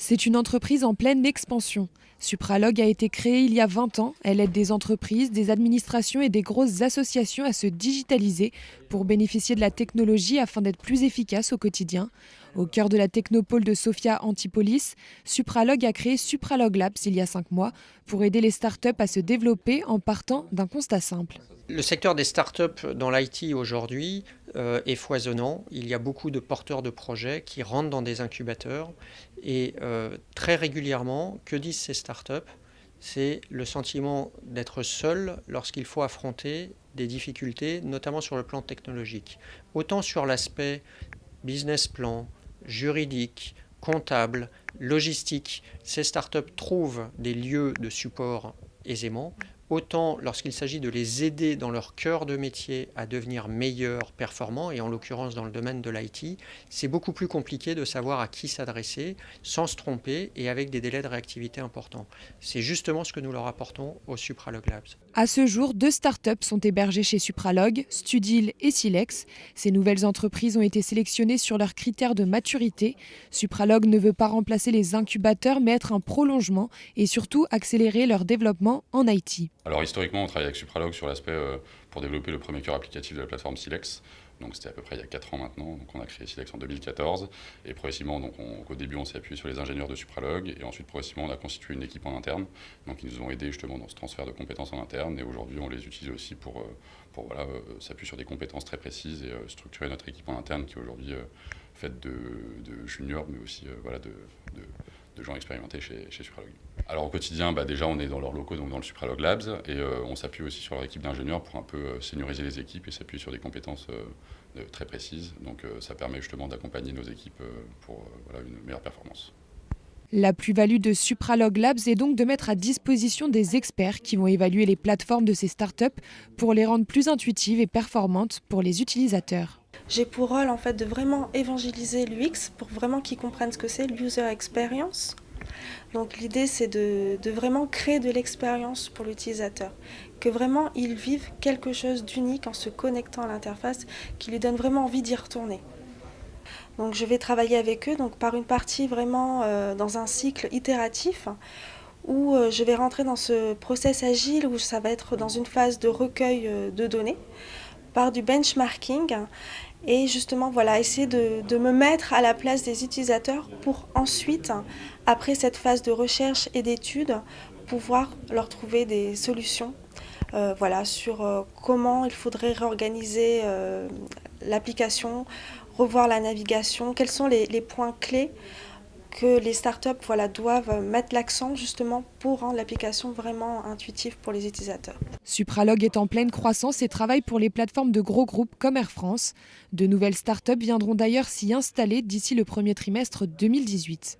C'est une entreprise en pleine expansion. Supralog a été créée il y a 20 ans. Elle aide des entreprises, des administrations et des grosses associations à se digitaliser pour bénéficier de la technologie afin d'être plus efficaces au quotidien. Au cœur de la technopole de Sofia Antipolis, Supralog a créé Supralog Labs il y a 5 mois pour aider les startups à se développer en partant d'un constat simple. Le secteur des startups dans l'IT aujourd'hui est foisonnant. Il y a beaucoup de porteurs de projets qui rentrent dans des incubateurs et très régulièrement, que disent ces startups? C'est le sentiment d'être seul lorsqu'il faut affronter des difficultés, notamment sur le plan technologique. Autant sur l'aspect business plan, juridique, comptable, logistique, ces startups trouvent des lieux de support aisément. Autant lorsqu'il s'agit de les aider dans leur cœur de métier à devenir meilleurs, performants, et en l'occurrence dans le domaine de l'IT, c'est beaucoup plus compliqué de savoir à qui s'adresser sans se tromper et avec des délais de réactivité importants. C'est justement ce que nous leur apportons au Supralog Labs. À ce jour, 2 startups sont hébergées chez Supralog, Studil et Silex. Ces nouvelles entreprises ont été sélectionnées sur leurs critères de maturité. Supralog ne veut pas remplacer les incubateurs, mais être un prolongement et surtout accélérer leur développement en IT. Alors historiquement, on travaille avec Supralog sur l'aspect pour développer le premier cœur applicatif de la plateforme Silex. Donc c'était à peu près il y a 4 ans maintenant. Donc on a créé Silex en 2014 et progressivement, au début, on s'est appuyé sur les ingénieurs de Supralog et ensuite progressivement, on a constitué une équipe en interne. Donc ils nous ont aidés justement dans ce transfert de compétences en interne et aujourd'hui, on les utilise aussi pour s'appuyer sur des compétences très précises et structurer notre équipe en interne qui est aujourd'hui faite de juniors, mais aussi de gens expérimentés chez Supralog. Alors au quotidien, déjà on est dans leurs locaux, donc dans le Supralog Labs, et on s'appuie aussi sur leur équipe d'ingénieurs pour un peu senioriser les équipes et s'appuyer sur des compétences très précises. Donc ça permet justement d'accompagner nos équipes pour une meilleure performance. La plus-value de Supralog Labs est donc de mettre à disposition des experts qui vont évaluer les plateformes de ces startups pour les rendre plus intuitives et performantes pour les utilisateurs. J'ai pour rôle en fait de vraiment évangéliser l'UX pour vraiment qu'ils comprennent ce que c'est l'user experience. Donc l'idée c'est de vraiment créer de l'expérience pour l'utilisateur, que vraiment ils vivent quelque chose d'unique en se connectant à l'interface qui lui donne vraiment envie d'y retourner. Donc je vais travailler avec eux donc par une partie vraiment dans un cycle itératif où je vais rentrer dans ce process agile où ça va être dans une phase de recueil de données par du benchmarking et justement essayer de me mettre à la place des utilisateurs pour ensuite, après cette phase de recherche et d'études, pouvoir leur trouver des solutions sur comment il faudrait réorganiser l'application, revoir la navigation, quels sont les points clés que les startups doivent mettre l'accent justement pour rendre l'application vraiment intuitive pour les utilisateurs. Supralog est en pleine croissance et travaille pour les plateformes de gros groupes comme Air France. De nouvelles startups viendront d'ailleurs s'y installer d'ici le premier trimestre 2018.